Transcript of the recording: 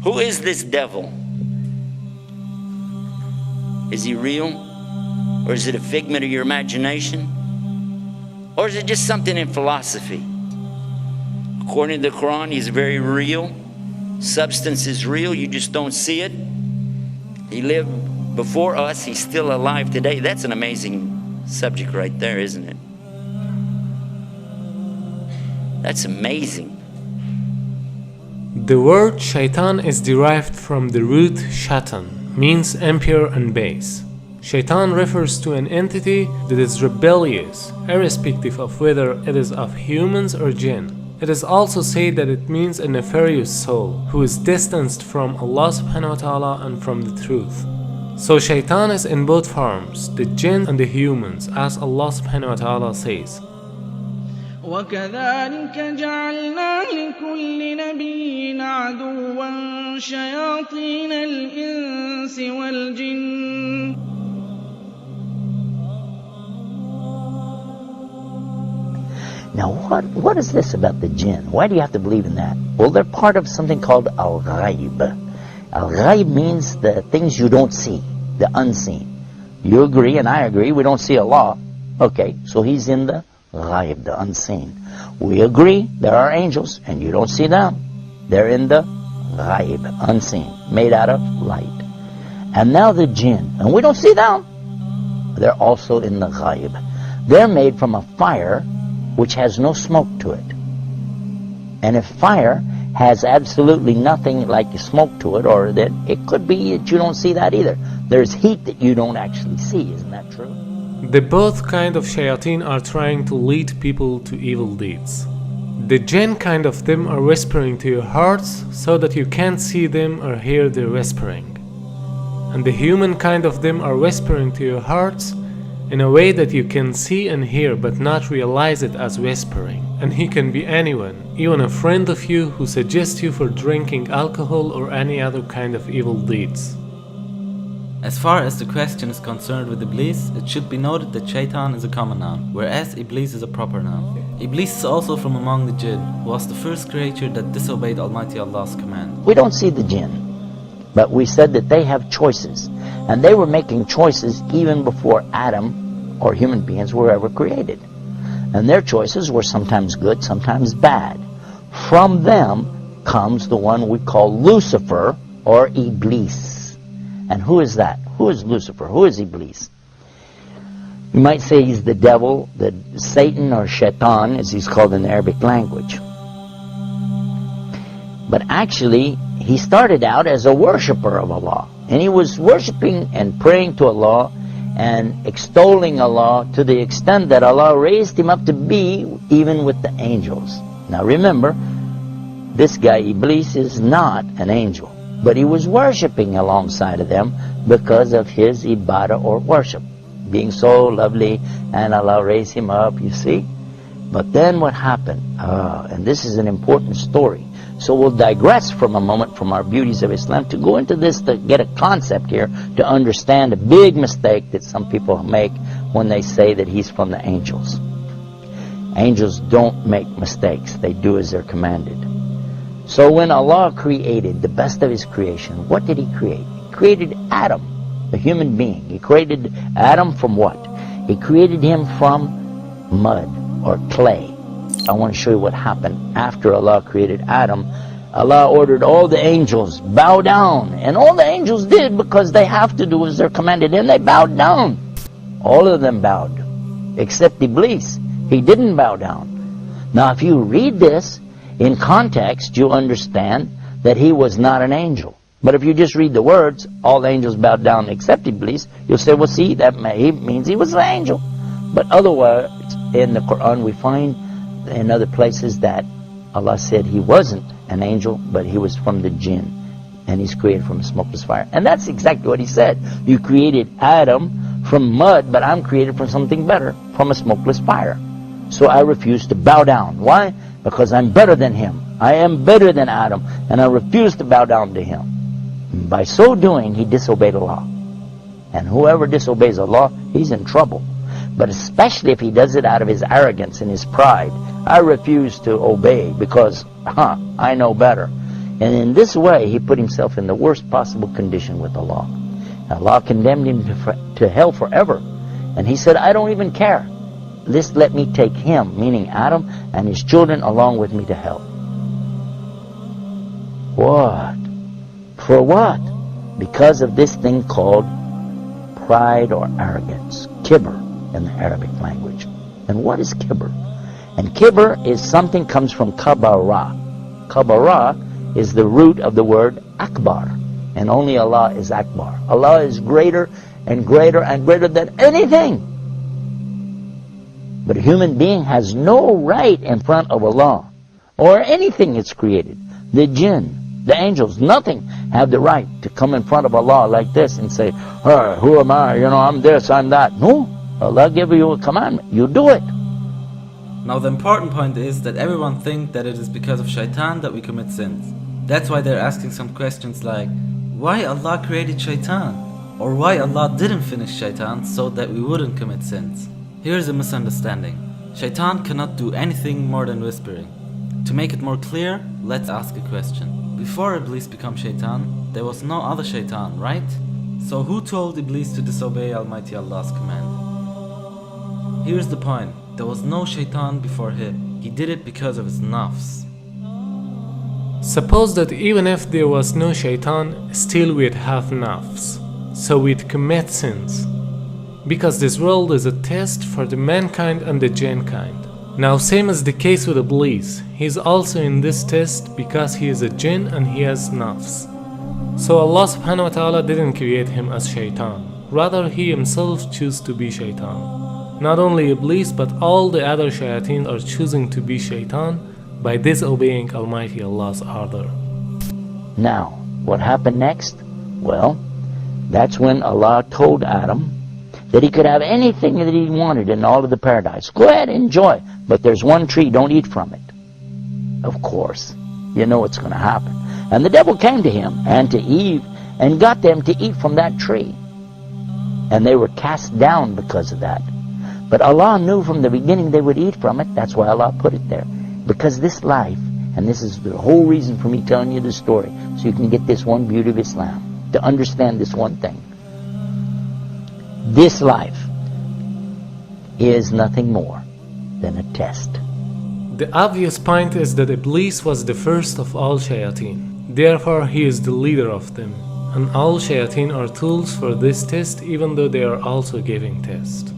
Who is this devil? Is he real? Or is it a figment of your imagination? Or is it just something in philosophy? According to the Quran, he's very real. Substance is real, you just don't see it. He lived before us, he's still alive today. That's an amazing subject right there, isn't it? That's amazing. The word shaitan is derived from the root shaitan, means impure and base. Shaitan refers to an entity that is rebellious, irrespective of whether it is of humans or jinn. It is also said that it means a nefarious soul who is distanced from Allah subhanahu wa ta'ala and from the truth. So shaitan is in both forms, the jinn and the humans, as Allah subhanahu wa ta'ala says. وَكَذَلِكَ جَعَلْنَا لِكُلِّ نَبِيٍّ عَدُوًّا شَيَاطِينَ الْإِنسِ وَالْجِنِّ. Now what is this about the jinn? Why do you have to believe in that? Well, they're part of something called al-ghaib. Al-ghaib means the things you don't see, the unseen. You agree and I agree, we don't see Allah. Okay, so he's in the ghaib, the unseen. We agree there are angels and you don't see them. They're in the ghaib, unseen, made out of light. And now the jinn, and we don't see them. They're also in the ghaib. They're made from a fire which has no smoke to it. And if fire has absolutely nothing like smoke to it, or that it could be that you don't see that either. There's heat that you don't actually see, isn't that true? The both kind of shayateen are trying to lead people to evil deeds. The jinn kind of them are whispering to your hearts so that you can't see them or hear their whispering. And the human kind of them are whispering to your hearts in a way that you can see and hear but not realize it as whispering. And he can be anyone, even a friend of you who suggests you for drinking alcohol or any other kind of evil deeds. As far as the question is concerned with Iblis, it should be noted that Shaitan is a common noun, whereas Iblis is a proper noun. Iblis is also from among the jinn, who was the first creature that disobeyed Almighty Allah's command. We don't see the jinn, but we said that they have choices, and they were making choices even before Adam or human beings were ever created. And their choices were sometimes good, sometimes bad. From them comes the one we call Lucifer or Iblis. And who is that? Who is Lucifer? Who is Iblis? You might say he's the devil, the Satan or Shaitan as he's called in the Arabic language. But actually he started out as a worshipper of Allah. And he was worshiping and praying to Allah and extolling Allah to the extent that Allah raised him up to be even with the angels. Now remember, this guy Iblis is not an angel, but he was worshipping alongside of them because of his ibadah or worship, being so lovely, and Allah raised him up, you see. But then what happened? And this is an important story. So we'll digress from a moment from our beauties of Islam to go into this to get a concept here to understand a big mistake that some people make when they say that he's from the angels. Angels don't make mistakes. They do as they're commanded. So when Allah created the best of His creation, what did He create? He created Adam, a human being. He created Adam from what? He created him from mud or clay. I want to show you what happened after Allah created Adam. Allah ordered all the angels, bow down. And all the angels did because they have to do as they're commanded. And they bowed down. All of them bowed. Except Iblis. He didn't bow down. Now if you read this in context, you understand that he was not an angel. But if you just read the words, all the angels bowed down except Iblis, you'll say, well see, that means he was an angel. But otherwise, in the Quran we find in other places that Allah said he wasn't an angel, but he was from the jinn, and he's created from a smokeless fire. And that's exactly what he said. You created Adam from mud, but I'm created from something better, from a smokeless fire. So I refuse to bow down. Why? Because I'm better than him. I am better than Adam, and I refuse to bow down to him. And by so doing, he disobeyed Allah. And whoever disobeys Allah, he's in trouble. But especially if he does it out of his arrogance and his pride. I refuse to obey because I know better. And in this way, he put himself in the worst possible condition with Allah. Allah condemned him to hell forever. And he said, I don't even care. Just let me take him, meaning Adam, and his children along with me to hell. What? For what? Because of this thing called pride or arrogance. Kibr in the Arabic language. And what is kibr? And kibr is something comes from kabara. Kabara is the root of the word akbar. And only Allah is akbar. Allah is greater and greater and greater than anything. But a human being has no right in front of Allah or anything it's created. The jinn, the angels, nothing have the right to come in front of Allah like this and say, hey, who am I? You know, I'm this, I'm that. No, Allah gave you a commandment. You do it. Now the important point is that everyone thinks that it is because of shaitan that we commit sins. That's why they're asking some questions like, why Allah created shaitan? Or why Allah didn't finish shaitan so that we wouldn't commit sins? Here's a misunderstanding. Shaitan cannot do anything more than whispering. To make it more clear, let's ask a question. Before Iblis became shaitan, there was no other shaitan, right? So who told Iblis to disobey Almighty Allah's command? Here's the point. There was no shaitan before him. He did it because of his nafs. Suppose that even if there was no shaitan, still we'd have nafs. So we'd commit sins. Because this world is a test for the mankind and the jinn kind. Now same as the case with Iblis, he's also in this test because he is a jinn and he has nafs. So Allah subhanahu wa ta'ala didn't create him as shaitan, rather he himself chose to be shaitan. Not only Iblis but all the other shayateen are choosing to be shaitan by disobeying Almighty Allah's order. Now, what happened next? Well, that's when Allah told Adam that he could have anything that he wanted in all of the paradise. Go ahead, enjoy. But there's one tree, don't eat from it. Of course, you know what's going to happen. And the devil came to him and to Eve and got them to eat from that tree. And they were cast down because of that. But Allah knew from the beginning they would eat from it. That's why Allah put it there. Because this life, and this is the whole reason for me telling you this story, so you can get this one beauty of Islam, to understand this one thing. This life is nothing more than a test. The obvious point is that Iblis was the first of all shayateen. Therefore, he is the leader of them. And all shayateen are tools for this test, even though they are also giving test.